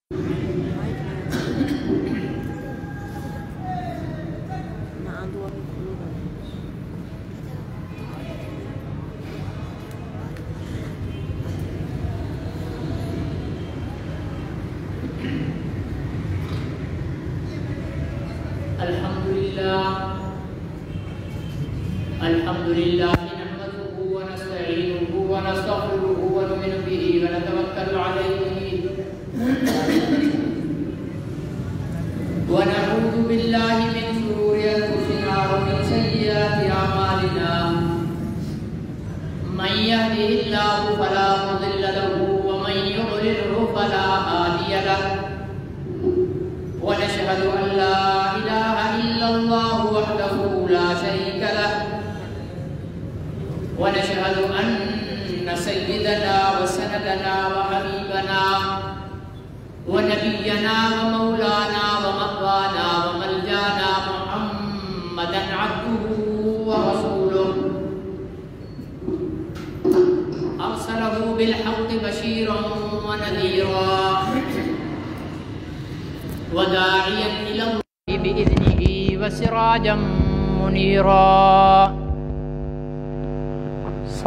الحمد لله نحمده ونستعينه ونستغفره ونؤمن به ونتوكل عليه ونعوذ بالله من شرور أنفسنا ومن سيئات أعمالنا من يهده الله فلا مضل له ومن يضلله فلا هادي له ونشهد أن لا إله إلا الله وحده لا شريك له ونشهد أن سيدنا وسندنا وحبيبنا ونبينا ومولانا ومأوانا وملجانا محمدا عبده ورسوله أرسله بالحق بشيرا ونذيرا وداعيا إلى الله بإذنه وسراجا منيرا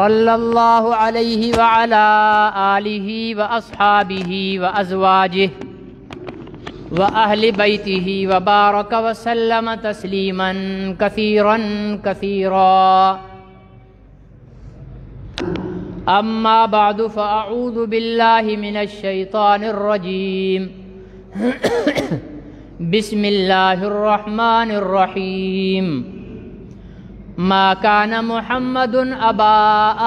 صلى الله عليه وعلى آله وأصحابه وأزواجه وأهل بيته وبارك وسلم تسليما كثيرا كثيرا أما بعد فأعوذ بالله من الشيطان الرجيم بسم الله الرحمن الرحيم ما كان محمد أبا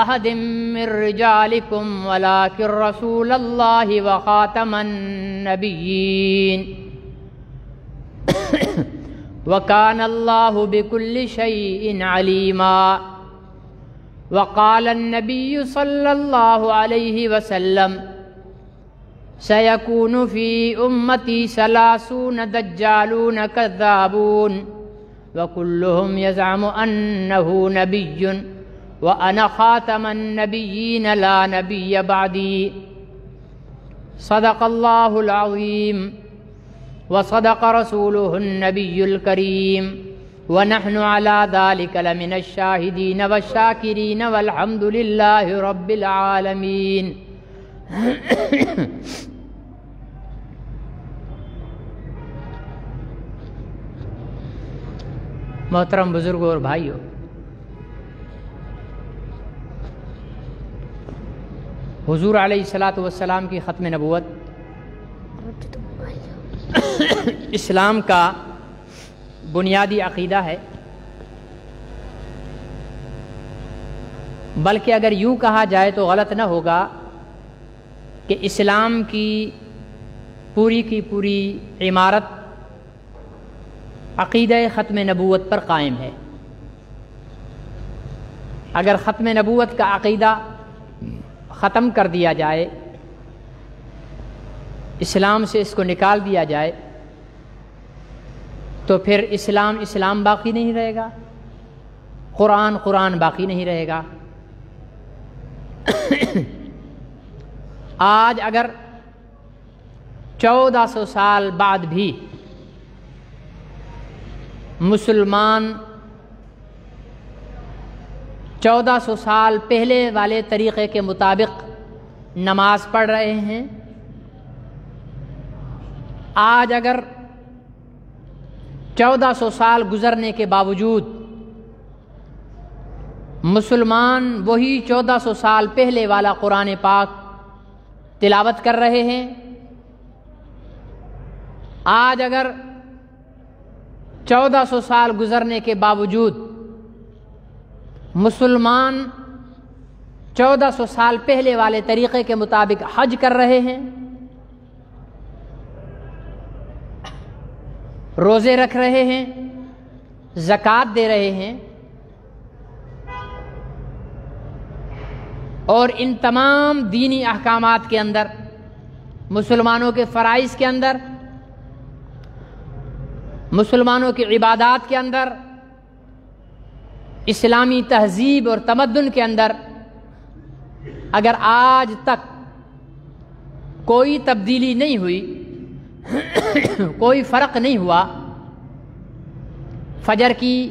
أحد من رجالكم ولكن رسول الله وخاتم النبيين وكان الله بكل شيء عليما وقال النبي صلى الله عليه وسلم سيكون في أمتي 30 دجالون كذابون وكلهم يزعم أنه نبي وأنا خاتم النبيين لا نبي بعدي صدق الله العظيم وصدق رسوله النبي الكريم ونحن على ذلك لمن الشاهدين والشاكرين والحمد لله رب العالمين محترم بزرگوں اور بھائیوں، حضور علیہ الصلاۃ والسلام کی ختم نبوت اسلام کا بنیادی عقیدہ ہے، بلکہ اگر یوں کہا جائے تو غلط نہ ہوگا کہ اسلام کی پوری عمارت عقیدہ ختم نبوت پر قائم ہے۔ اگر ختم نبوت کا عقیدہ ختم کر دیا جائے، اسلام سے اس کو نکال دیا جائے، تو پھر اسلام باقی نہیں رہے گا، قرآن باقی نہیں رہے گا۔ آج اگر 1400 سال بعد بھی مسلمان 1400 سال پہلے والے طریقے کے مطابق نماز پڑھ رہے ہیں، آج اگر 1400 سال گزرنے کے باوجود مسلمان وہی 1400 سال پہلے والا قرآن پاک تلاوت کر رہے ہیں، آج اگر 1400 سال گزرنے کے باوجود مسلمان 1400 سال پہلے والے طریقے کے مطابق حج کر رہے ہیں، روزے رکھ رہے ہیں، زکوٰۃ دے رہے ہیں، اور ان تمام دینی احکامات کے اندر، مسلمانوں کے فرائض کے اندر، مسلمانوں کی عبادات کے اندر، اسلامی تہذیب اور تمدن کے اندر اگر آج تک کوئی تبدیلی نہیں ہوئی کوئی فرق نہیں ہوا فجر کی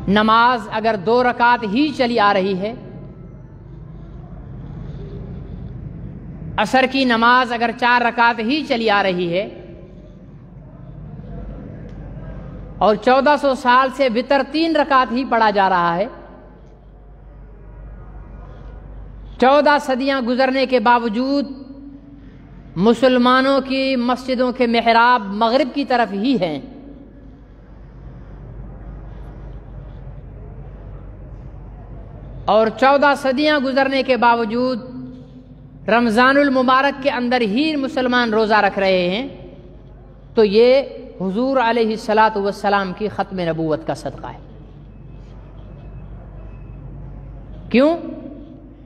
نماز اگر 2 رکعت ہی چلی آ رہی ہے، عصر کی نماز اگر 4 رکعت ہی چلی آ رہی ہے، اور 1400 سال سے وتر 3 رکعت ہی پڑھا جا رہا ہے، 14 صدیاں گزرنے کے باوجود مسلمانوں کی مسجدوں کے محراب مغرب کی طرف ہی ہیں، اور 14 صدیاں گزرنے کے باوجود رمضان المبارک کے اندر ہی مسلمان روزہ رکھ رہے ہیں، تو یہ حضور علیہ الصلاۃ والسلام کی ختم نبوت کا صدقہ ہے۔ کیوں؟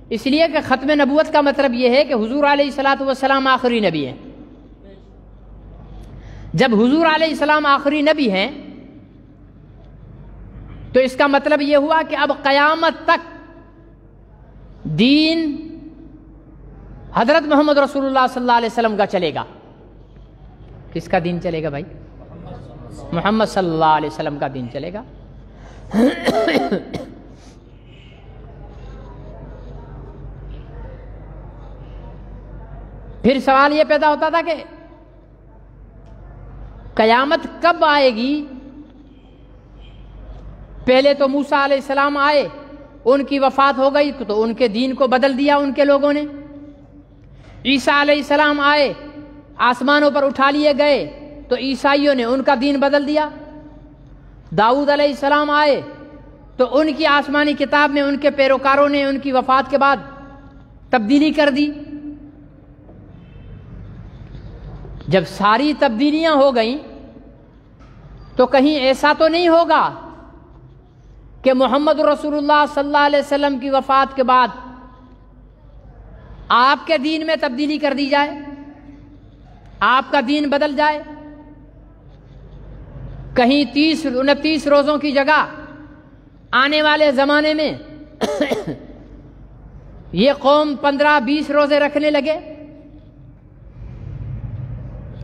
اس لیے کہ ختم نبوت کا مطلب یہ ہے کہ حضور علیہ الصلاۃ والسلام آخری نبی ہیں۔ جب حضور علیہ السلام آخری نبی ہیں تو اس کا مطلب یہ ہوا کہ اب قیامت تک دین حضرت محمد رسول اللہ صلی اللہ علیہ وسلم کا چلے گا۔ کس کا دین چلے گا بھائی؟ محمد صلی اللہ علیہ وسلم کا دین چلے گا۔ پھر سوال یہ پیدا ہوتا تھا کہ قیامت کب آئے گی؟ پہلے تو موسیٰ علیہ السلام آئے، ان کی وفات ہو گئی تو ان کے دین کو بدل دیا ان کے لوگوں نے۔ عیسیٰ علیہ السلام آئے، آسمانوں پر اٹھا لیے گئے تو عیسائیوں نے ان کا دین بدل دیا۔ داؤد علیہ السلام آئے تو ان کی آسمانی کتاب میں ان کے پیروکاروں نے ان کی وفات کے بعد تبدیلی کر دی۔ جب ساری تبدیلیاں ہو گئیں تو کہیں ایسا تو نہیں ہوگا کہ محمد رسول اللہ صلی اللہ علیہ وسلم کی وفات کے بعد آپ کے دین میں تبدیلی کر دی جائے، آپ کا دین بدل جائے؟ کہیں 30-29 روزوں کی جگہ آنے والے زمانے میں یہ قوم 15-20 روزے رکھنے لگے،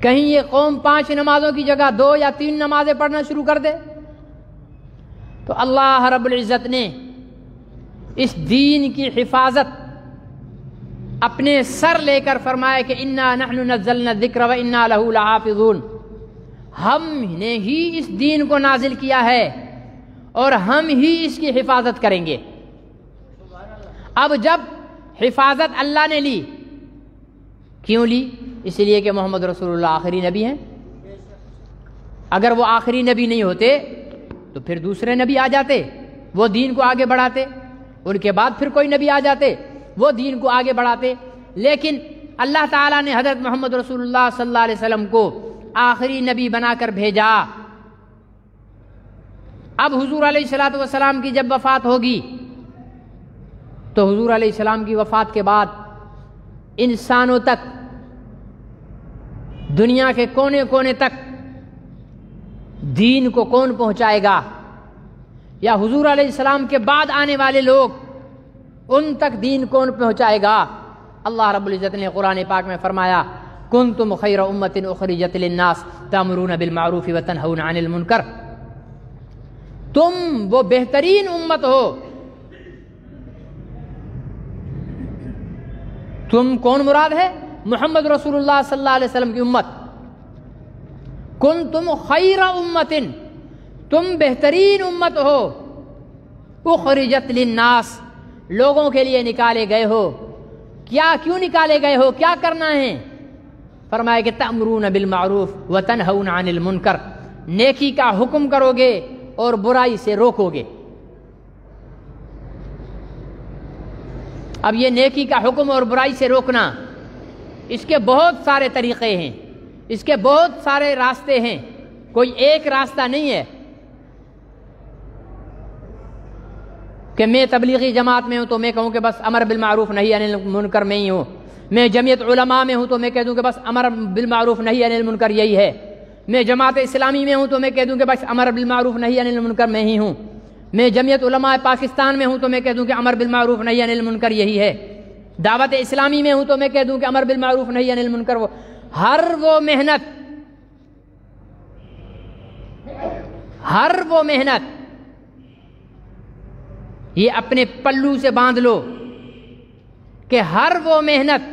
کہیں یہ قوم 5 نمازوں کی جگہ 2 یا 3 نمازیں پڑھنا شروع کر دے؟ تو اللہ رب العزت نے اس دین کی حفاظت اپنے سر لے کر فرمایا کہ انا نحن نزلنا الذکر وانا لہ لحافظون، ہم نے ہی اس دین کو نازل کیا ہے اور ہم ہی اس کی حفاظت کریں گے۔ اب جب حفاظت اللہ نے لی، کیوں لی؟ اس لیے کہ محمد رسول اللہ آخری نبی ہیں۔ اگر وہ آخری نبی نہیں ہوتے تو پھر دوسرے نبی آ جاتے، وہ دین کو آگے بڑھاتے، ان کے بعد پھر کوئی نبی آ جاتے، وہ دین کو آگے بڑھاتے۔ لیکن اللہ تعالیٰ نے حضرت محمد رسول اللہ صلی اللہ علیہ وسلم کو آخری نبی بنا کر بھیجا۔ اب حضور علیہ الصلاۃ والسلام کی جب وفات ہوگی تو حضور علیہ السلام کی وفات کے بعد انسانوں تک، دنیا کے کونے کونے تک دین کو کون پہنچائے گا؟ یا حضور علیہ السلام کے بعد آنے والے لوگ، ان تک دین کون پہنچائے گا؟ اللہ رب العزت نے قرآن پاک میں فرمایا کنتم خیر امۃ اخرجت للناس تأمرون بالمعروف وتنہون عن المنکر، تم وہ بہترین امت ہو۔ تم کون مراد ہے؟ محمد رسول اللہ صلی اللہ علیہ وسلم کی امت۔ کنتم خیر امۃ، تم بہترین امت ہو، اخرجت للناس، لوگوں کے لیے نکالے گئے ہو۔ کیا کیوں نکالے گئے ہو؟ کیا کرنا ہے؟ فرمایا کہ تأمرون بالمعروف وتنہون عن المنکر، نیکی کا حکم کرو گے اور برائی سے روکو گے۔ اب یہ نیکی کا حکم اور برائی سے روکنا، اس کے بہت سارے طریقے ہیں، اس کے بہت سارے راستے ہیں، کوئی ایک راستہ نہیں ہے کہ میں تبلیغی جماعت میں ہوں تو میں کہوں کہ بس امر بالمعروف نہی عن المنکر میں ہی ہوں، میں جمعیت علماء میں ہوں تو میں کہہ دوں کہ بس امر بالمعروف نہی عن المنکر یہی ہے، میں جماعت اسلامی میں ہوں تو میں کہہ دوں کہ بس امر بالمعروف نہی عن المنکر میں ہی ہوں، میں جمعیت علماء پاکستان میں ہوں تو میں کہہ دوں کہ امر بالمعروف نہی عن المنکر یہی ہے، دعوت اسلامی میں ہوں تو میں کہہ دوں کہ امر بالمعروف نہی عن المنکر وہ۔ ہر وہ محنت یہ اپنے پلو سے باندھ لو کہ ہر وہ محنت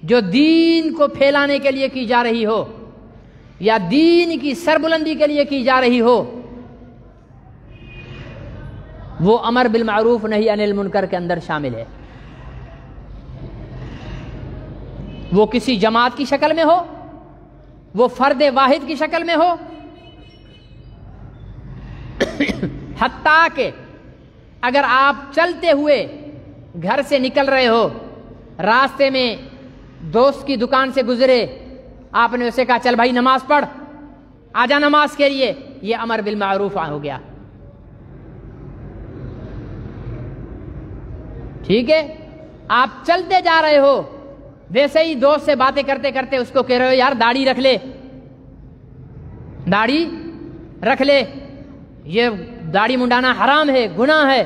جو دین کو پھیلانے کے لیے کی جا رہی ہو یا دین کی سربلندی کے لیے کی جا رہی ہو، وہ امر بالمعروف نہی عن المنکر کے اندر شامل ہے۔ وہ کسی جماعت کی شکل میں ہو، وہ فرد واحد کی شکل میں ہو، حتیٰ کہ اگر آپ چلتے ہوئے گھر سے نکل رہے ہو، راستے میں دوست کی دکان سے گزرے، آپ نے اسے کہا چل بھائی نماز پڑھ، آجا نماز کے لیے، یہ امر بالمعروف ہو گیا۔ ٹھیک ہے، آپ چلتے جا رہے ہو، ویسے ہی دوست سے باتیں کرتے کرتے اس کو کہہ رہے ہو یار داڑھی رکھ لے، داڑھی رکھ لے، یہ داڑھی منڈانا حرام ہے، گناہ ہے،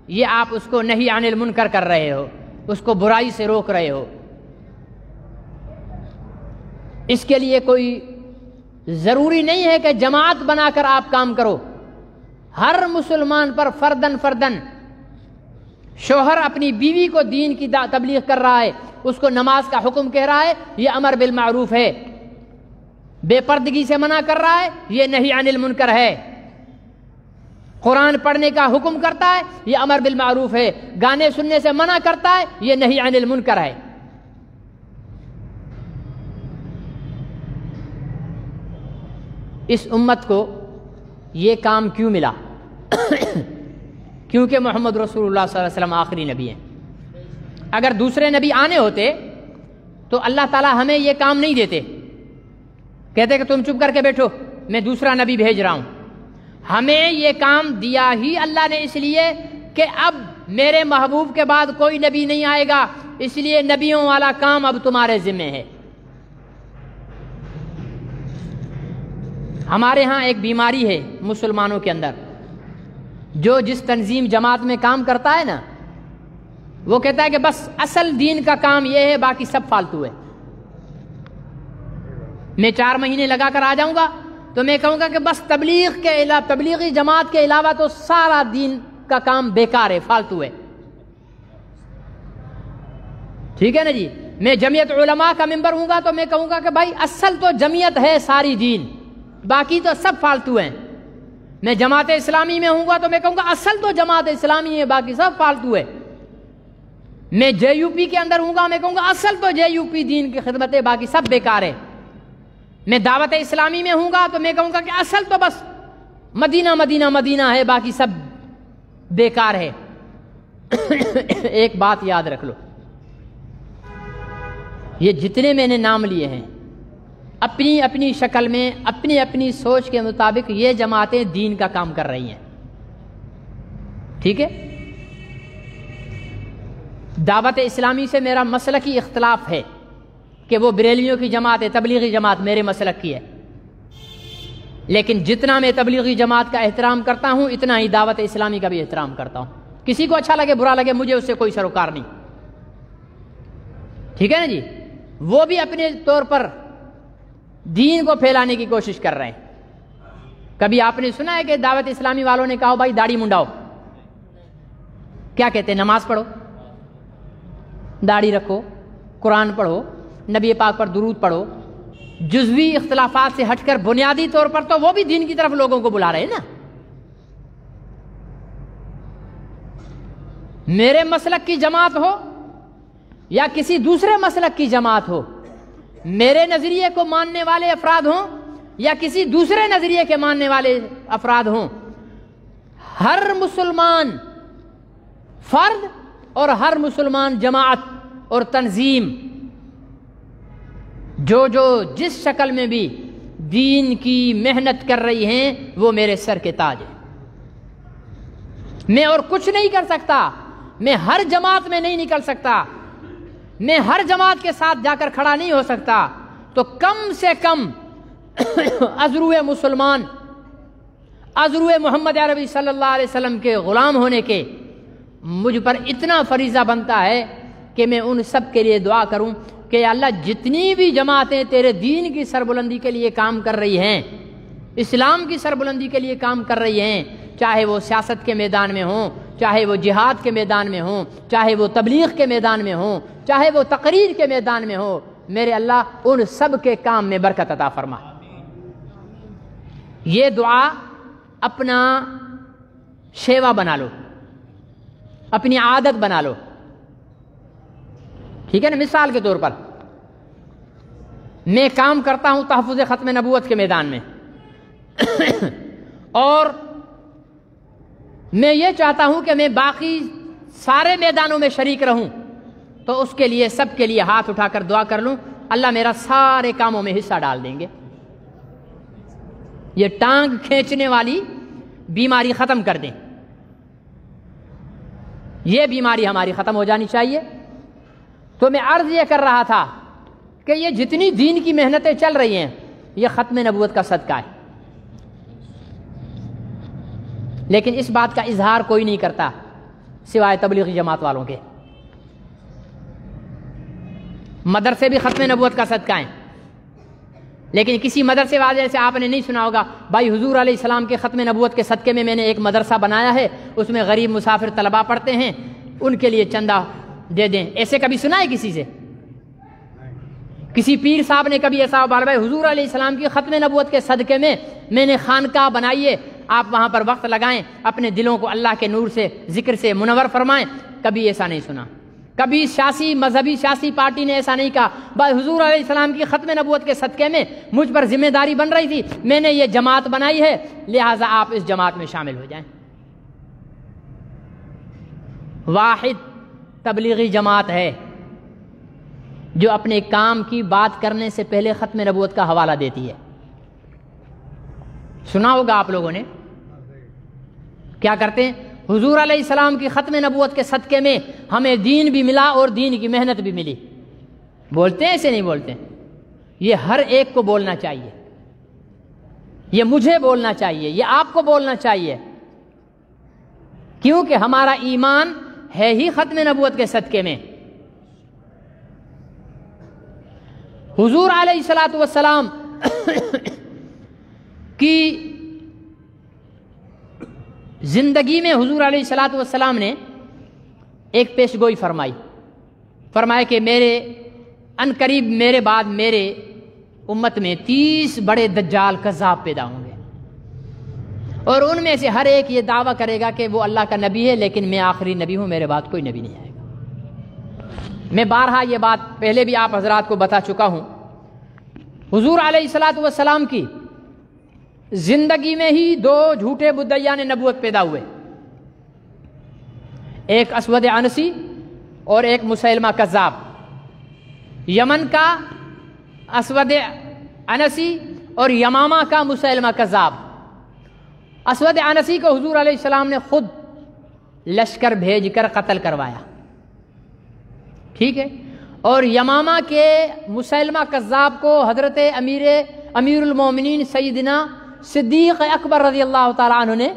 یہ آپ اس کو نہی عن المنکر کر رہے ہو، اس کو برائی سے روک رہے ہو۔ اس کے لیے کوئی ضروری نہیں ہے کہ جماعت بنا کر آپ کام کرو، ہر مسلمان پر فردن فردن، شوہر اپنی بیوی کو دین کی تبلیغ کر رہا ہے، اس کو نماز کا حکم کہہ رہا ہے، یہ امر بالمعروف ہے، بے پردگی سے منع کر رہا ہے، یہ نہی عن المنکر ہے، قرآن پڑھنے کا حکم کرتا ہے، یہ امر بالمعروف ہے، گانے سننے سے منع کرتا ہے، یہ نہی عن المنکر ہے۔ اس امت کو یہ کام کیوں ملا؟ کیونکہ محمد رسول اللہ صلی اللہ علیہ وسلم آخری نبی ہیں۔ اگر دوسرے نبی آنے ہوتے تو اللہ تعالیٰ ہمیں یہ کام نہیں دیتے، کہتے کہ تم چپ کر کے بیٹھو، میں دوسرا نبی بھیج رہا ہوں۔ ہمیں یہ کام دیا ہی اللہ نے اس لیے کہ اب میرے محبوب کے بعد کوئی نبی نہیں آئے گا، اس لیے نبیوں والا کام اب تمہارے ذمہ ہے۔ ہمارے ہاں ایک بیماری ہے مسلمانوں کے اندر، جو جس تنظیم جماعت میں کام کرتا ہے نا، وہ کہتا ہے کہ بس اصل دین کا کام یہ ہے، باقی سب فالتو ہے۔ میں 4 مہینے لگا کر آ جاؤں گا تو میں کہوں گا کہ بس تبلیغی جماعت کے علاوہ تو سارا دین کا کام بیکار ہے، فالتو ہے۔ ٹھیک ہے نا جی، میں جمعیت علماء کا ممبر ہوں گا تو میں کہوں گا کہ بھائی اصل تو جمعیت ہے ساری دین، باقی تو سب فالتو ہیں۔ میں جماعت اسلامی میں ہوں گا تو میں کہوں گا اصل تو جماعت اسلامی ہے، باقی سب فالتو ہے۔ میں جے یو پی کے اندر ہوں گا، میں کہوں گا اصل تو جے یو پی دین کی خدمت ہے، باقی سب بیکار ہے۔ میں دعوت اسلامی میں ہوں گا تو میں کہوں گا کہ اصل تو بس مدینہ مدینہ مدینہ ہے، باقی سب بیکار ہے۔ ایک بات یاد رکھ لو، یہ جتنے میں نے نام لیے ہیں، اپنی اپنی شکل میں، اپنی اپنی سوچ کے مطابق یہ جماعتیں دین کا کام کر رہی ہیں۔ ٹھیک ہے، دعوت اسلامی سے میرا مسلکی اختلاف ہے کہ وہ بریلویوں کی جماعت ہے، تبلیغی جماعت میرے مسلک کی ہے، لیکن جتنا میں تبلیغی جماعت کا احترام کرتا ہوں اتنا ہی دعوت اسلامی کا بھی احترام کرتا ہوں۔ کسی کو اچھا لگے برا لگے، مجھے اس سے کوئی سروکار نہیں۔ ٹھیک ہے نا جی، وہ بھی اپنے طور پر دین کو پھیلانے کی کوشش کر رہے ہیں۔ کبھی آپ نے سنا ہے کہ دعوت اسلامی والوں نے کہا بھائی داڑھی منڈاؤ؟ کیا کہتے ہیں؟ نماز پڑھو، داڑھی رکھو، قرآن پڑھو، نبی پاک پر درود پڑھو۔ جزوی اختلافات سے ہٹ کر بنیادی طور پر تو وہ بھی دین کی طرف لوگوں کو بلا رہے ہیں نا۔ میرے مسلک کی جماعت ہو یا کسی دوسرے مسلک کی جماعت ہو، میرے نظریے کو ماننے والے افراد ہوں یا کسی دوسرے نظریے کے ماننے والے افراد ہوں، ہر مسلمان فرد اور ہر مسلمان جماعت اور تنظیم جو جس شکل میں بھی دین کی محنت کر رہی ہیں، وہ میرے سر کے تاج ہیں۔ میں اور کچھ نہیں کر سکتا، میں ہر جماعت میں نہیں نکل سکتا، میں ہر جماعت کے ساتھ جا کر کھڑا نہیں ہو سکتا، تو کم سے کم ازروئے مسلمان، ازروئے محمد عربی صلی اللہ علیہ وسلم کے غلام ہونے کے مجھ پر اتنا فریضہ بنتا ہے کہ میں ان سب کے لیے دعا کروں، کہ اللہ جتنی بھی جماعتیں تیرے دین کی سربلندی کے لیے کام کر رہی ہیں، اسلام کی سربلندی کے لیے کام کر رہی ہیں، چاہے وہ سیاست کے میدان میں ہوں، چاہے وہ جہاد کے میدان میں ہوں، چاہے وہ تبلیغ کے میدان میں ہوں، چاہے وہ تقریر کے میدان میں ہو، میرے اللہ ان سب کے کام میں برکت عطا فرما۔ یہ دعا اپنا شیوا بنا لو، اپنی عادت بنا لو، ٹھیک ہے نا؟ مثال کے طور پر میں کام کرتا ہوں تحفظ ختم نبوت کے میدان میں اور میں یہ چاہتا ہوں کہ میں باقی سارے میدانوں میں شریک رہوں، تو اس کے لیے سب کے لیے ہاتھ اٹھا کر دعا کر لوں، اللہ میرا سارے کاموں میں حصہ ڈال دیں گے۔ یہ ٹانگ کھینچنے والی بیماری ختم کر دیں، یہ بیماری ہماری ختم ہو جانی چاہیے۔ تو میں عرض یہ کر رہا تھا کہ یہ جتنی دین کی محنتیں چل رہی ہیں یہ ختم نبوت کا صدقہ ہے، لیکن اس بات کا اظہار کوئی نہیں کرتا سوائے تبلیغی جماعت والوں کے۔ مدرسے بھی ختم نبوت کا صدقہ ہیں، لیکن کسی مدرسے والے سے آپ نے نہیں سنا ہوگا بھائی حضور علیہ السلام کے ختم نبوت کے صدقے میں نے ایک مدرسہ بنایا ہے، اس میں غریب مسافر طلباء پڑھتے ہیں، ان کے لیے چندہ دے دیں۔ ایسے کبھی سنا ہے کسی سے؟ کسی پیر صاحب نے کبھی ایسا بولا بھائی حضور علیہ السلام کی ختم نبوت کے صدقے میں نے خانقاہ بنائی ہے، آپ وہاں پر وقت لگائیں، اپنے دلوں کو اللہ کے نور سے ذکر سے منور فرمائیں؟ کبھی ایسا نہیں سنا۔ کبھی مذہبی سیاسی پارٹی نے ایسا نہیں کہا بھائی حضور علیہ السلام کی ختم نبوت کے صدقے میں مجھ پر ذمہ داری بن رہی تھی، میں نے یہ جماعت بنائی ہے، لہٰذا آپ اس جماعت میں شامل ہو جائیں۔ واحد تبلیغی جماعت ہے جو اپنے کام کی بات کرنے سے پہلے ختم نبوت کا حوالہ دیتی ہے۔ سنا ہوگا آپ لوگوں نے کیا کرتے ہیں؟ حضور علیہ السلام کی ختم نبوت کے صدقے میں ہمیں دین بھی ملا اور دین کی محنت بھی ملی، بولتے ہیں ایسے نہیں بولتے؟ یہ ہر ایک کو بولنا چاہیے، یہ مجھے بولنا چاہیے، یہ آپ کو بولنا چاہیے، کیونکہ ہمارا ایمان ہے ہی ختم نبوت کے صدقے میں۔ حضور علیہ الصلوۃ والسلام کی زندگی میں حضور علیہ الصلوۃ والسلام نے ایک پیش گوئی فرمایا کہ میرے ان قریب میرے بعد میرے امت میں 30 بڑے دجال کذاب پیدا ہوں گے، اور ان میں سے ہر ایک یہ دعویٰ کرے گا کہ وہ اللہ کا نبی ہے، لیکن میں آخری نبی ہوں، میرے بعد کوئی نبی نہیں آئے گا۔ میں بارہا یہ بات پہلے بھی آپ حضرات کو بتا چکا ہوں، حضور علیہ الصلوۃ والسلام کی زندگی میں ہی 2 جھوٹے مدعیان نبوت پیدا ہوئے، ایک اسود عنسی اور ایک مسیلمہ کذاب۔ یمن کا اسود عنسی اور یمامہ کا مسیلمہ کذاب۔ اسود عنسی کو حضور علیہ السلام نے خود لشکر بھیج کر قتل کروایا، ٹھیک ہے، اور یمامہ کے مسیلمہ کذاب کو حضرت امیر المومنین سیدنا صدیق اکبر رضی اللہ تعالیٰ عنہ نے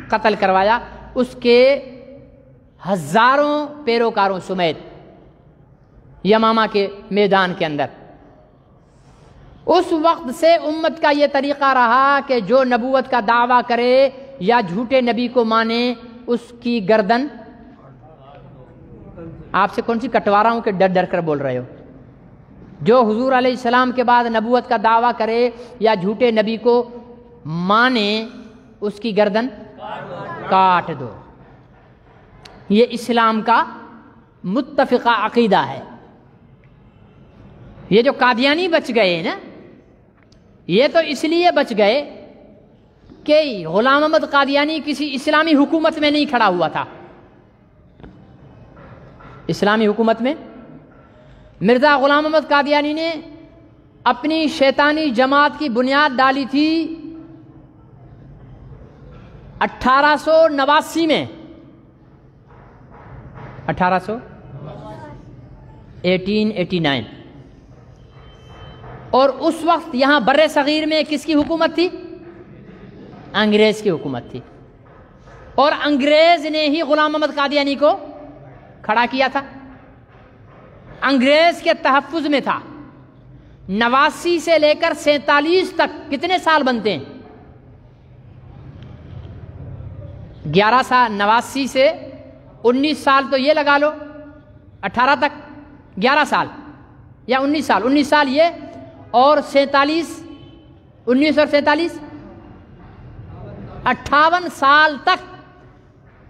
قتل کروایا، اس کے ہزاروں پیروکاروں سمیت یمامہ کے میدان کے اندر۔ اس وقت سے امت کا یہ طریقہ رہا کہ جو نبوت کا دعویٰ کرے یا جھوٹے نبی کو مانے اس کی گردن، آپ سے کون سی کٹوا رہا ہوں کہ ڈر ڈر کر بول رہے ہو؟ جو حضور علیہ السلام کے بعد نبوت کا دعویٰ کرے یا جھوٹے نبی کو مانے اس کی گردن کاٹ دو۔ یہ اسلام کا متفقہ عقیدہ ہے۔ یہ جو قادیانی بچ گئے نا، یہ تو اس لیے بچ گئے کہ غلام احمد قادیانی کسی اسلامی حکومت میں نہیں کھڑا ہوا تھا۔ اسلامی حکومت میں مرزا غلام احمد قادیانی نے اپنی شیطانی جماعت کی بنیاد ڈالی تھی 1889 میں، 1889، اور اس وقت یہاں بر صغیر میں کس کی حکومت تھی؟ انگریز کی حکومت تھی، اور انگریز نے ہی غلام احمد قادیانی کو کھڑا کیا تھا۔ انگریز کے تحفظ میں تھا۔ 89 سے لے کر 47 تک کتنے سال بنتے ہیں؟ 11 سال، 89 سے 19 سال تو یہ لگا لو، 18 تک 11 سال یا 19 سال، 19 سال یہ، اور 47، 19 اور 47 58 سال تک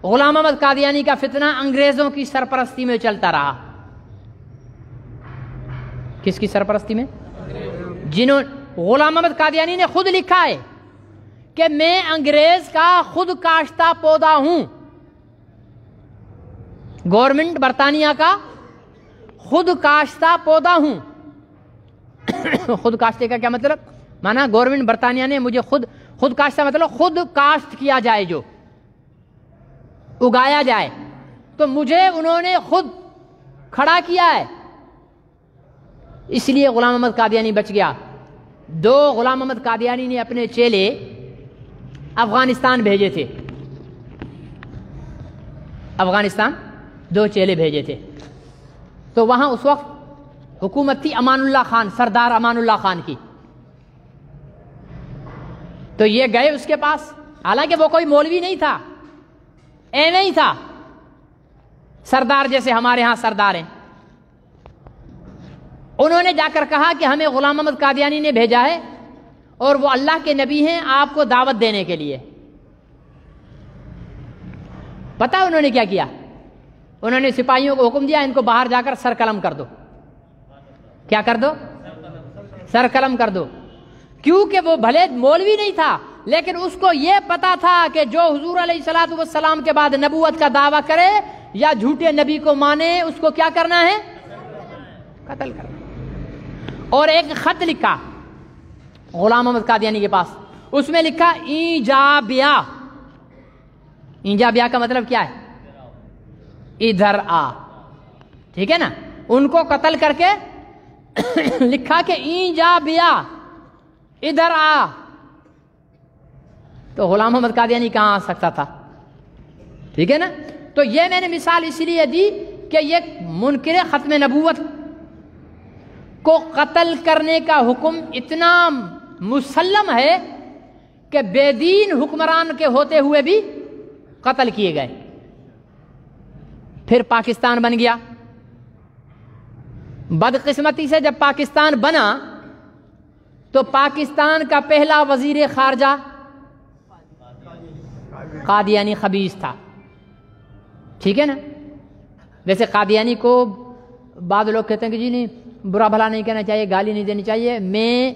غلام احمد قادیانی کا فتنہ انگریزوں کی سرپرستی میں چلتا رہا۔ کس کی سرپرستی میں؟ غلام احمد قادیانی نے خود لکھا ہے کہ میں انگریز کا خود کاشتہ پودا ہوں، گورنمنٹ برطانیہ کا خود کاشتہ پودا ہوں۔ خود کاشتے کا کیا مطلب؟ مانا گورنمنٹ برطانیہ نے مجھے خود کاشتہ مطلب خود کاشت کیا جائے، جو اگایا جائے، تو مجھے انہوں نے خود کھڑا کیا ہے، اس لیے غلام احمد قادیانی بچ گیا۔ 2 غلام احمد قادیانی نے اپنے چیلے افغانستان بھیجے تھے، افغانستان 2 چیلے بھیجے تھے، تو وہاں اس وقت حکومت تھی امان اللہ خان، سردار امان اللہ خان کی۔ تو یہ گئے اس کے پاس، حالانکہ وہ کوئی مولوی نہیں تھا، ایم ہی تھا، سردار جیسے ہمارے ہاں سردار ہیں۔ انہوں نے جا کر کہا کہ ہمیں غلام احمد قادیانی نے بھیجا ہے اور وہ اللہ کے نبی ہیں، آپ کو دعوت دینے کے لیے۔ پتہ انہوں نے کیا کیا؟ انہوں نے سپاہیوں کو حکم دیا ان کو باہر جا کر سر قلم کر دو۔ کیا کر دو؟ سر قلم کر دو۔ کیونکہ وہ بھلے مولوی نہیں تھا، لیکن اس کو یہ پتا تھا کہ جو حضور علیہ الصلوۃ والسلام کے بعد نبوت کا دعویٰ کرے یا جھوٹے نبی کو مانے، اس کو کیا کرنا ہے؟ قتل کرنا۔ اور ایک خط لکھا غلام احمد قادیانی کے پاس، اس میں لکھا ایجابیہ۔ ایجابیہ کا مطلب کیا ہے؟ ادھر آ، ٹھیک ہے نا؟ ان کو قتل کر کے لکھا کہ ایجابیہ، ادھر آ۔ تو غلام احمد قادیانی کہاں آ سکتا تھا؟ ٹھیک ہے نا؟ تو یہ میں نے مثال اس لیے دی کہ یہ منکر ختم نبوت کو قتل کرنے کا حکم اتنا مسلم ہے کہ بے دین حکمران کے ہوتے ہوئے بھی قتل کیے گئے۔ پھر پاکستان بن گیا۔ بدقسمتی سے جب پاکستان بنا تو پاکستان کا پہلا وزیر خارجہ قادیانی خبیث تھا، ٹھیک ہے نا؟ ویسے قادیانی کو بعض لوگ کہتے ہیں کہ جی نہیں، برا بھلا نہیں کہنا چاہیے، گالی نہیں دینی چاہیے۔ میں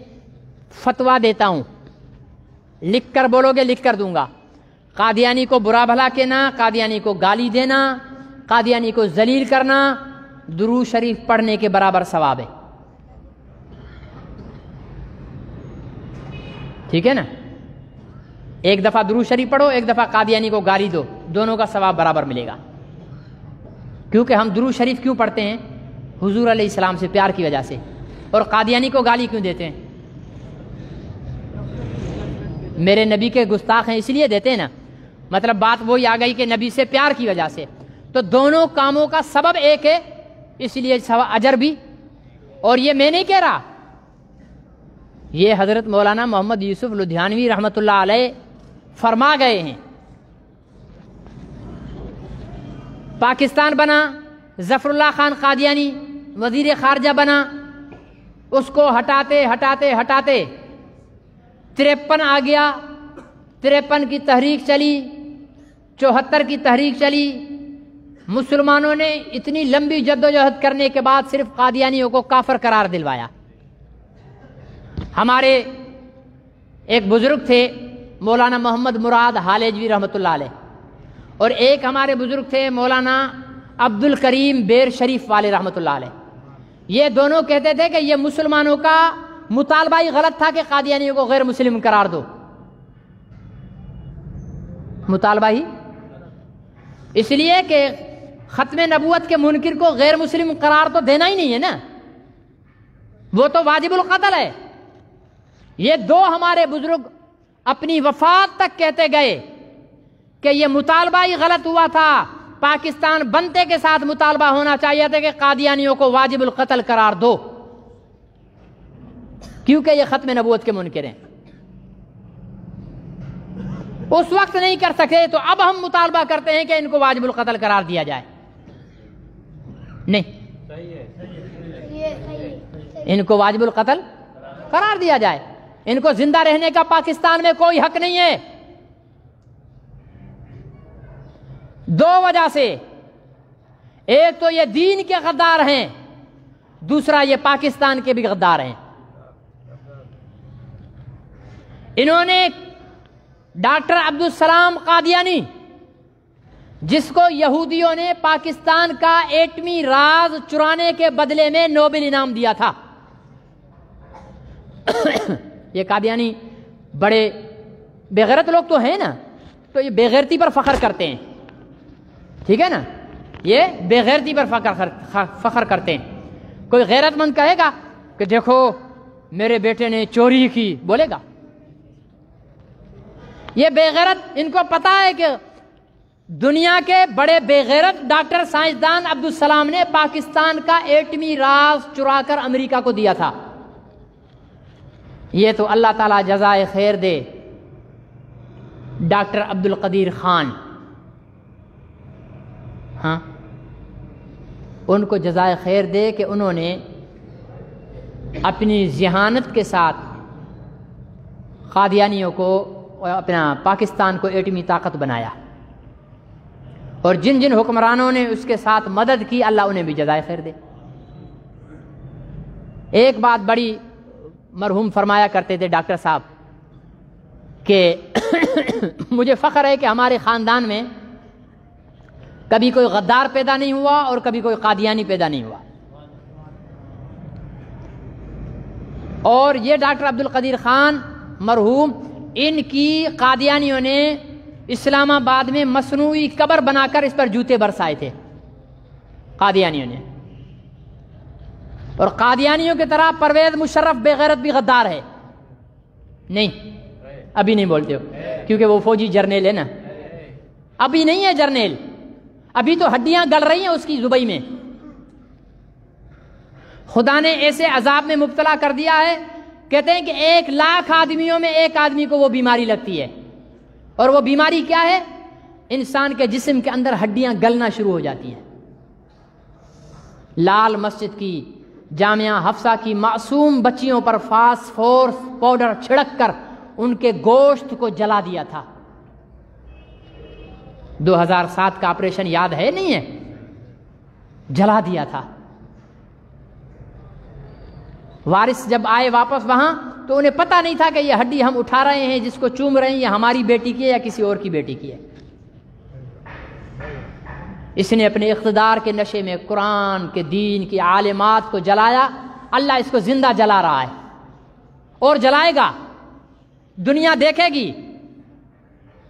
فتویٰ دیتا ہوں، لکھ کر بولو گے لکھ کر دوں گا۔ قادیانی کو برا بھلا کہنا، قادیانی کو گالی دینا، قادیانی کو ذلیل کرنا درود شریف پڑھنے کے برابر ثواب ہے، ٹھیک ہے نا؟ ایک دفعہ درود شریف پڑھو، ایک دفعہ قادیانی کو گالی دو، دونوں کا ثواب برابر ملے گا۔ کیونکہ ہم درود شریف کیوں پڑھتے ہیں؟ حضور علیہ السلام سے پیار کی وجہ سے۔ اور قادیانی کو گالی کیوں دیتے ہیں؟ میرے نبی کے گستاخ ہیں اس لیے دیتے ہیں نا، مطلب بات وہی آ گئی کہ نبی سے پیار کی وجہ سے۔ تو دونوں کاموں کا سبب ایک ہے، اس لیے اجر بھی۔ اور یہ میں نہیں کہہ رہا، یہ حضرت مولانا محمد یوسف لدھیانوی رحمۃ اللہ علیہ فرما گئے ہیں۔ پاکستان بنا، ظفر اللہ خان قادیانی وزیر خارجہ بنا، اس کو ہٹاتے ہٹاتے ہٹاتے 53 آ گیا، 53 کی تحریک چلی، 74 کی تحریک چلی۔ مسلمانوں نے اتنی لمبی جدوجہد کرنے کے بعد صرف قادیانیوں کو کافر قرار دلوایا۔ ہمارے ایک بزرگ تھے مولانا محمد مراد حالجوی رحمۃ اللہ علیہ، اور ایک ہمارے بزرگ تھے مولانا عبد الکریم بیر شریف والے رحمۃ اللہ علیہ۔ یہ دونوں کہتے تھے کہ یہ مسلمانوں کا مطالبہ ہی غلط تھا کہ قادیانیوں کو غیر مسلم قرار دو، مطالبہ ہی، اس لیے کہ ختم نبوت کے منکر کو غیر مسلم قرار تو دینا ہی نہیں ہے نا، وہ تو واجب القتل ہے۔ یہ دو ہمارے بزرگ اپنی وفات تک کہتے گئے کہ یہ مطالبہ ہی غلط ہوا تھا، پاکستان بنتے کے ساتھ مطالبہ ہونا چاہیے تھا کہ قادیانیوں کو واجب القتل قرار دو، کیونکہ یہ ختم نبوت کے منکر ہیں۔ اس وقت نہیں کر سکے تو اب ہم مطالبہ کرتے ہیں کہ ان کو واجب القتل قرار دیا جائے۔ نہیں، ان کو واجب القتل قرار دیا جائے، ان کو زندہ رہنے کا پاکستان میں کوئی حق نہیں ہے۔ دو وجہ سے، ایک تو یہ دین کے غدار ہیں، دوسرا یہ پاکستان کے بھی غدار ہیں۔ انہوں نے ڈاکٹر عبدالسلام قادیانی، جس کو یہودیوں نے پاکستان کا ایٹمی راز چرانے کے بدلے میں نوبل انعام دیا تھا، یہ قادیانی بڑے بے غیرت لوگ تو ہیں نا، تو یہ بے غیرتی پر فخر کرتے ہیں، ٹھیک ہے نا، یہ بے غیرتی پر فخر کرتے ہیں۔ کوئی غیرت مند کہے گا کہ دیکھو میرے بیٹے نے چوری کی، بولے گا؟ یہ بے غیرت، ان کو پتا ہے کہ دنیا کے بڑے بے غیرت ڈاکٹر سائنسدان عبدالسلام نے پاکستان کا ایٹمی راز چرا کر امریکہ کو دیا تھا۔ یہ تو اللہ تعالیٰ جزائے خیر دے ڈاکٹر عبدالقدیر خان، ہاں، ان کو جزائے خیر دے کہ انہوں نے اپنی ذہانت کے ساتھ قادیانیوں کو، اپنا پاکستان کو ایٹمی طاقت بنایا، اور جن جن حکمرانوں نے اس کے ساتھ مدد کی اللہ انہیں بھی جزائے خیر دے۔ ایک بات بڑی مرحوم فرمایا کرتے تھے ڈاکٹر صاحب کہ مجھے فخر ہے کہ ہمارے خاندان میں کبھی کوئی غدار پیدا نہیں ہوا اور کبھی کوئی قادیانی پیدا نہیں ہوا، اور یہ ڈاکٹر عبدالقدیر خان مرحوم، ان کی قادیانیوں نے اسلام آباد میں مصنوعی قبر بنا کر اس پر جوتے برسائے تھے قادیانیوں نے۔ اور قادیانیوں کی طرح پرویز مشرف بے غیرت بھی غدار ہے؟ نہیں، ابھی نہیں بولتے ہو کیونکہ وہ فوجی جرنیل ہے نا، ابھی نہیں ہے جرنیل، ابھی تو ہڈیاں گل رہی ہیں اس کی زبئی میں۔ خدا نے ایسے عذاب میں مبتلا کر دیا ہے، کہتے ہیں کہ 1,00,000 آدمیوں میں ایک آدمی کو وہ بیماری لگتی ہے، اور وہ بیماری کیا ہے؟ انسان کے جسم کے اندر ہڈیاں گلنا شروع ہو جاتی ہیں۔ لال مسجد کی، جامعہ حفصہ کی معصوم بچیوں پر فاسفورس پاؤڈر چھڑک کر ان کے گوشت کو جلا دیا تھا۔ 2007 کا آپریشن یاد ہے نہیں ہے؟ جلا دیا تھا۔ وارث جب آئے واپس وہاں تو انہیں پتہ نہیں تھا کہ یہ ہڈی ہم اٹھا رہے ہیں، جس کو چوم رہے ہیں، یہ ہماری بیٹی کی ہے یا کسی اور کی بیٹی کی ہے۔ اس نے اپنے اقتدار کے نشے میں قرآن کے دین کی عالمات کو جلایا، اللہ اس کو زندہ جلا رہا ہے اور جلائے گا، دنیا دیکھے گی،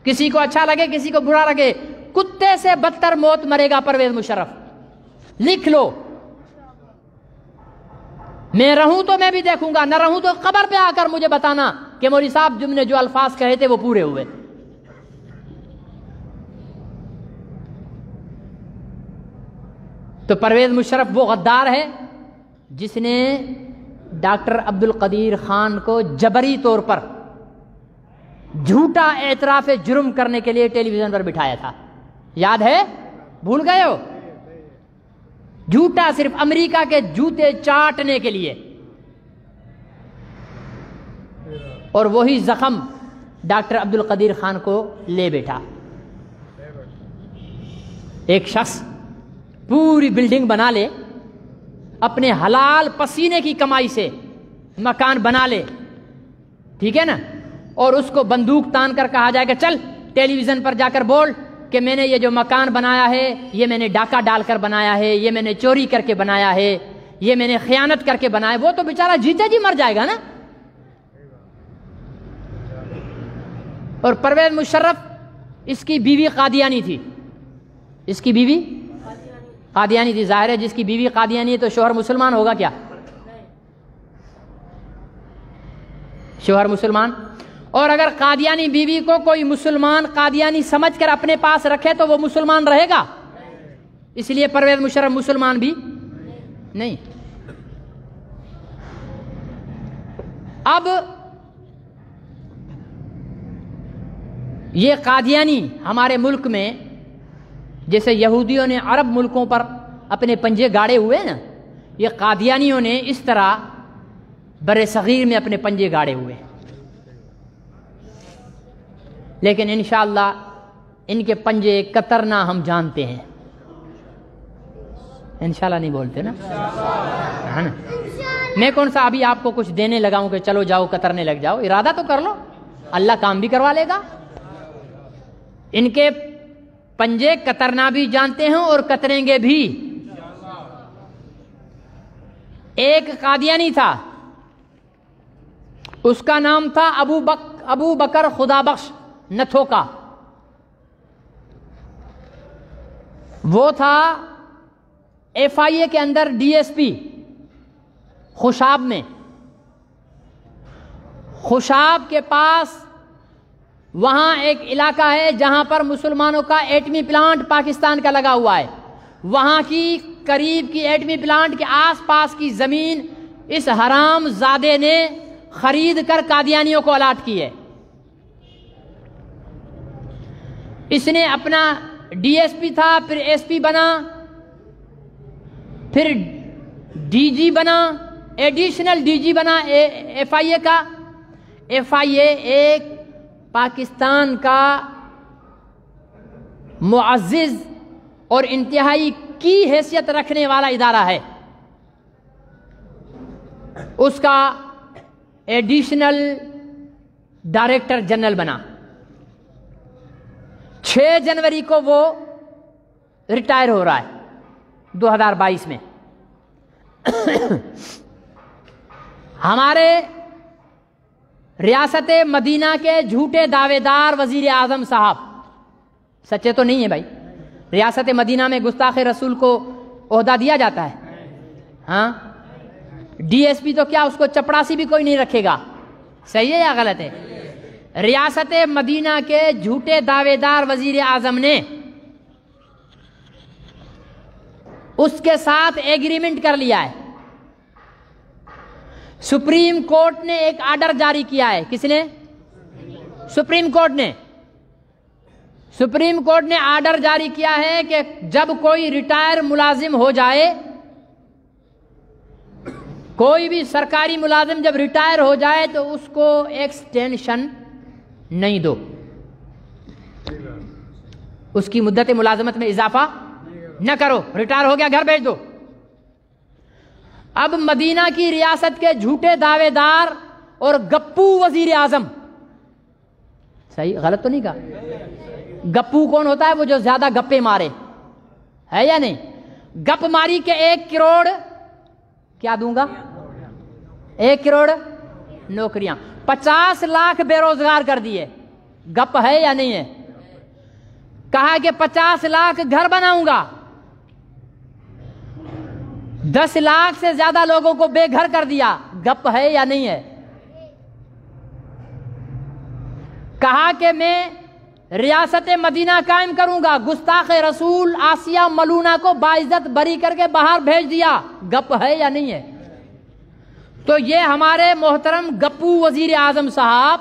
کسی کو اچھا لگے کسی کو برا لگے، کتے سے بدتر موت مرے گا پرویز مشرف، لکھ لو۔ میں رہوں تو میں بھی دیکھوں گا، نہ رہوں تو قبر پہ آ کر مجھے بتانا کہ مولوی صاحب جم نے جو الفاظ کہے تھے وہ پورے ہوئے۔ تو پرویز مشرف وہ غدار ہے جس نے ڈاکٹر عبدالقدیر خان کو جبری طور پر جھوٹا اعتراف جرم کرنے کے لیے ٹیلی ویژن پر بٹھایا تھا، یاد ہے؟ بھول گئے ہو؟ جھوٹا، صرف امریکہ کے جوتے چاٹنے کے لیے، اور وہی زخم ڈاکٹر عبدالقدیر خان کو لے بیٹھا۔ ایک شخص پوری بلڈنگ بنا لے، اپنے حلال پسینے کی کمائی سے مکان بنا لے، ٹھیک ہے نا، اور اس کو بندوق تان کر کہا جائے کہ چل ٹیلی ویژن پر جا کر بول کہ میں نے یہ جو مکان بنایا ہے یہ میں نے ڈاکہ ڈال کر بنایا ہے، یہ میں نے چوری کر کے بنایا ہے، یہ میں نے خیانت کر کے بنایا، وہ تو بیچارہ جیتے جی مر جائے گا نا۔ اور پرویز مشرف، اس کی بیوی قادیانی تھی، اس کی بیوی قادیانی تھی، ظاہر ہے جس کی بیوی قادیانی ہے تو شوہر مسلمان ہوگا کیا؟ شوہر مسلمان، اور اگر قادیانی بیوی کو کوئی مسلمان قادیانی سمجھ کر اپنے پاس رکھے تو وہ مسلمان رہے گا؟ اس لیے پرویز مشرف مسلمان بھی نہیں۔ اب یہ قادیانی ہمارے ملک میں جیسے یہودیوں نے عرب ملکوں پر اپنے پنجے گاڑے ہوئے نا، یہ قادیانیوں نے اس طرح بر صغیر میں اپنے پنجے گاڑے ہوئے، لیکن انشاءاللہ ان کے پنجے کترنا ہم جانتے ہیں۔ انشاءاللہ نہیں بولتے نا، ہے نا؟ میں کون سا ابھی آپ کو کچھ دینے لگا ہوں کہ چلو جاؤ کترنے لگ جاؤ، ارادہ تو کر لو، اللہ کام بھی کروا لے گا۔ ان کے پنجے کترنا بھی جانتے ہیں اور کتریں گے بھی۔ ایک قادیانی تھا، اس کا نام تھا ابو بکر خدا بخش نتھوکا۔ وہ تھا FIA کے اندر DSP خوشاب میں۔ خوشاب کے پاس وہاں ایک علاقہ ہے جہاں پر مسلمانوں کا ایٹمی پلانٹ پاکستان کا لگا ہوا ہے، وہاں کی قریب کی ایٹمی پلانٹ کے آس پاس کی زمین اس حرام زادے نے خرید کر قادیانیوں کو الاٹ کی ہے۔ اس نے اپنا DSP تھا، پھر SP بنا، پھر DG بنا، ایڈیشنل DG بنا FIA کا۔ FIA ایک پاکستان کا معزز اور انتہائی کی حیثیت رکھنے والا ادارہ ہے۔ اس کا ایڈیشنل ڈائریکٹر جنرل بنا۔ 6 جنوری کو وہ ریٹائر ہو رہا ہے 2022 میں۔ ہمارے ریاست مدینہ کے جھوٹے دعوے دار وزیر اعظم صاحب، سچے تو نہیں ہیں بھائی، ریاست مدینہ میں گستاخ رسول کو عہدہ دیا جاتا ہے، ہاں؟ DSP تو کیا، اس کو چپڑاسی بھی کوئی نہیں رکھے گا، صحیح ہے یا غلط ہے؟ ریاست مدینہ کے جھوٹے دعوے دار وزیر اعظم نے اس کے ساتھ ایگریمنٹ کر لیا ہے۔ سپریم کورٹ نے ایک آرڈر جاری کیا ہے۔ کس نے؟ سپریم کورٹ نے آرڈر جاری کیا ہے کہ جب کوئی ریٹائر ملازم ہو جائے، کوئی بھی سرکاری ملازم جب ریٹائر ہو جائے تو اس کو ایکسٹینشن نہیں دو، اس کی مدت ملازمت میں اضافہ نہ کرو، ریٹائر ہو گیا گھر بھیج دو۔ اب مدینہ کی ریاست کے جھوٹے دعوے دار اور گپو وزیر اعظم، صحیح غلط تو نہیں کہا؟ گپو کون ہوتا ہے؟ وہ جو زیادہ گپے مارے، ہے یا نہیں؟ گپ ماری کے 1 کروڑ کیا دوں گا؟ 1 کروڑ نوکریاں، 50 لاکھ بے روزگار کر دیے۔ گپ ہے یا نہیں ہے؟ کہا کہ 50 لاکھ گھر بناؤں گا، 10 لاکھ سے زیادہ لوگوں کو بے گھر کر دیا۔ گپ ہے یا نہیں ہے؟ کہا کہ میں ریاست مدینہ قائم کروں گا، گستاخ رسول آسیہ ملونہ کو باعزت بری کر کے باہر بھیج دیا۔ گپ ہے یا نہیں ہے؟ تو یہ ہمارے محترم گپو وزیر اعظم صاحب،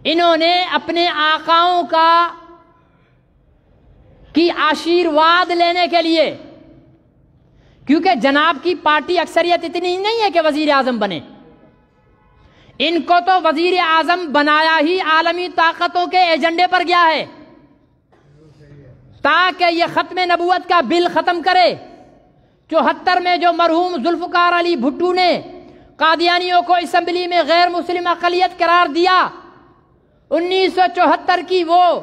انہوں نے اپنے آقاؤں کی آشیرواد لینے کے لیے، کیونکہ جناب کی پارٹی اکثریت اتنی نہیں ہے کہ وزیر اعظم بنے، ان کو تو وزیر اعظم بنایا ہی عالمی طاقتوں کے ایجنڈے پر گیا ہے تاکہ یہ ختم نبوت کا بل ختم کرے۔ 74 میں جو مرحوم ذوالفقار علی بھٹو نے قادیانیوں کو اسمبلی میں غیر مسلم اقلیت قرار دیا، 1974 کی وہ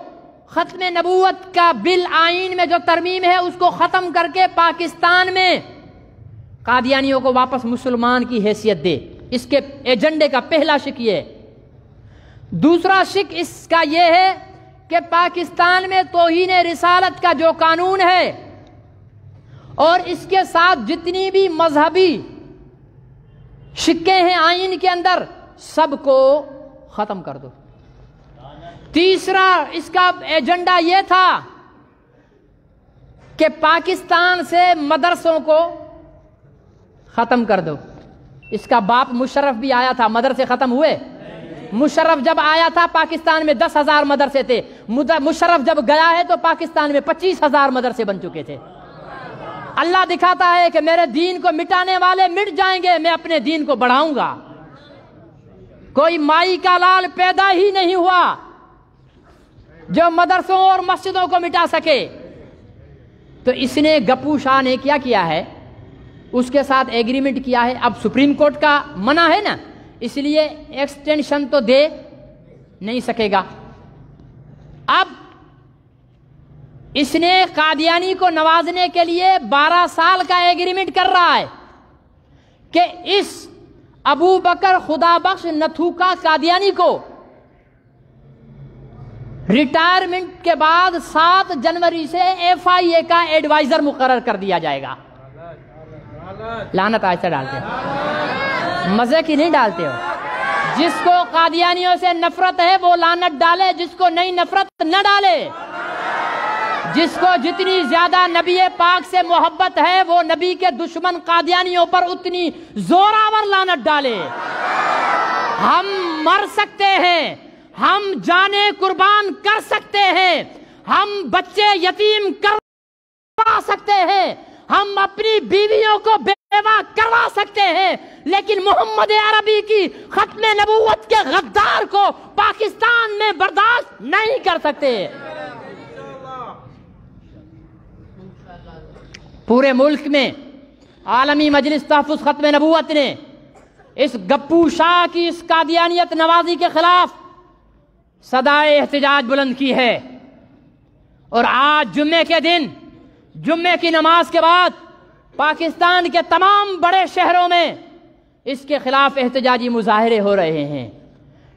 ختم نبوت کا بل آئین میں جو ترمیم ہے اس کو ختم کر کے پاکستان میں قادیانیوں کو واپس مسلمان کی حیثیت دے۔ اس کے ایجنڈے کا پہلا شق یہ ہے۔ دوسرا شق اس کا یہ ہے کہ پاکستان میں توہین رسالت کا جو قانون ہے اور اس کے ساتھ جتنی بھی مذہبی شقیں ہیں آئین کے اندر، سب کو ختم کر دو۔ تیسرا اس کا ایجنڈا یہ تھا کہ پاکستان سے مدرسوں کو ختم کر دو. اس کا باپ مشرف بھی آیا تھا, مدرسے ختم ہوئے؟ مشرف جب آیا تھا پاکستان میں 10,000 مدرسے تھے. مشرف جب گیا ہے تو پاکستان میں 25,000 مدرسے بن چکے تھے. اللہ دکھاتا ہے کہ میرے دین کو مٹانے والے مٹ جائیں گے, میں اپنے دین کو بڑھاؤں گا. کوئی مائی کا لال پیدا ہی نہیں ہوا جو مدرسوں اور مسجدوں کو مٹا سکے. تو اس نے گپو شاہ نے کیا کیا ہے, اس کے ساتھ ایگریمنٹ کیا ہے. اب سپریم کورٹ کا منع ہے نا, اس لیے ایکسٹینشن تو دے نہیں سکے گا. اب اس نے قادیانی کو نوازنے کے لیے 12 سال کا ایگریمنٹ کر رہا ہے کہ اس ابو بکر خدا بخش نتھوکا قادیانی کو ریٹائرمنٹ کے بعد 7 جنوری سے FIA کا ایڈوائزر مقرر کر دیا جائے گا. لعنت آج سے ڈالتے ہو, مزے کی نہیں ڈالتے ہو. جس کو قادیانیوں سے نفرت ہے وہ لعنت ڈالے, جس کو نہیں نفرت نہ ڈالے. جس کو جتنی زیادہ نبی پاک سے محبت ہے وہ نبی کے دشمن قادیانیوں پر اتنی زوراور لعنت ڈالے. ہم مر سکتے ہیں, ہم جانیں قربان کر سکتے ہیں, ہم بچے یتیم کروا سکتے ہیں, ہم اپنی بیویوں کو بیوہ کروا سکتے ہیں, لیکن محمد عربی کی ختم نبوت کے غدار کو پاکستان میں برداشت نہیں کر سکتے. پورے ملک میں عالمی مجلس تحفظ ختم نبوت نے اس گپو شاہ کی اس قادیانیت نوازی کے خلاف صدائے احتجاج بلند کی ہے. اور آج جمعے کے دن, جمعے کی نماز کے بعد پاکستان کے تمام بڑے شہروں میں اس کے خلاف احتجاجی مظاہرے ہو رہے ہیں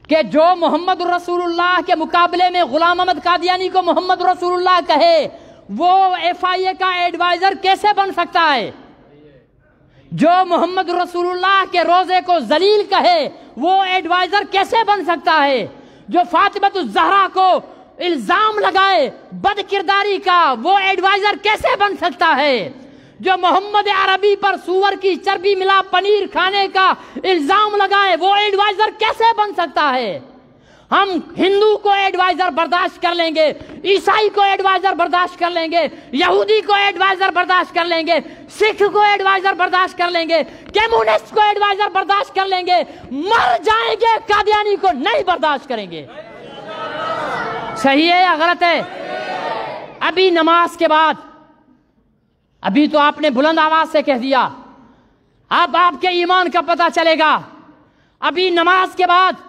کہ جو محمد رسول اللہ کے مقابلے میں غلام احمد قادیانی کو محمد رسول اللہ کہے وہ FIA کا ایڈوائزر کیسے بن سکتا ہے؟ جو محمد رسول اللہ کے روزے کو ذلیل کہے وہ ایڈوائزر کیسے بن سکتا ہے؟ جو فاطمہ الزہرا کو الزام لگائے بد کرداری کا وہ ایڈوائزر کیسے بن سکتا ہے؟ جو محمد عربی پر سور کی چربی ملا پنیر کھانے کا الزام لگائے وہ ایڈوائزر کیسے بن سکتا ہے؟ ہم ہندو کو ایڈوائزر برداشت کر لیں گے, عیسائی کو ایڈوائزر برداشت کر لیں گے, یہودی کو ایڈوائزر برداشت کر لیں گے, سکھ کو ایڈوائزر برداشت کر لیں گے, کمیونسٹ کو ایڈوائزر برداشت کر لیں گے, مر جائیں گے قادیانی کو نہیں برداشت کریں گے. صحیح ہے یا غلط ہے؟ ابھی نماز کے بعد, ابھی تو آپ نے بلند آواز سے کہہ دیا, اب آپ کے ایمان کا پتہ چلے گا. ابھی نماز کے بعد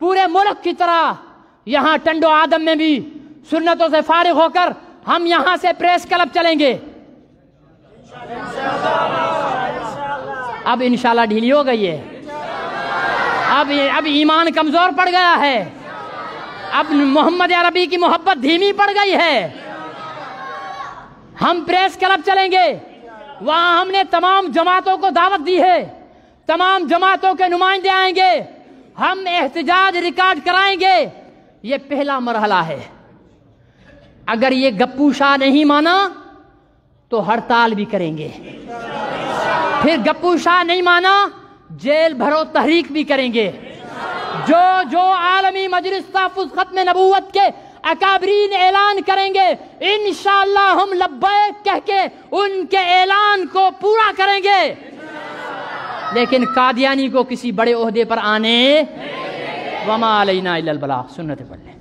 پورے ملک کی طرح یہاں ٹنڈو آدم میں بھی سنتوں سے فارغ ہو کر ہم یہاں سے پریس کلب چلیں گے. اب انشاءاللہ ڈھیلی ہو گئی ہے, اب ایمان کمزور پڑ گیا ہے, اب محمد عربی کی محبت دھیمی پڑ گئی ہے. ہم پریس کلب چلیں گے, وہاں ہم نے تمام جماعتوں کو دعوت دی ہے, تمام جماعتوں کے نمائندے آئیں گے, ہم احتجاج ریکارڈ کرائیں گے. یہ پہلا مرحلہ ہے. اگر یہ گپو شاہ نہیں مانا تو ہڑتال بھی کریں گے, پھر گپو شاہ نہیں مانا جیل بھرو تحریک بھی کریں گے. جو عالمی مجلس تحفظ ختم نبوت کے اکابرین اعلان کریں گے انشاءاللہ ہم لبیک کہہ کے ان کے اعلان کو پورا کریں گے. لیکن قادیانی کو کسی بڑے عہدے پر آنے وما علینا الا البلاغ. سنت پڑھ لیں.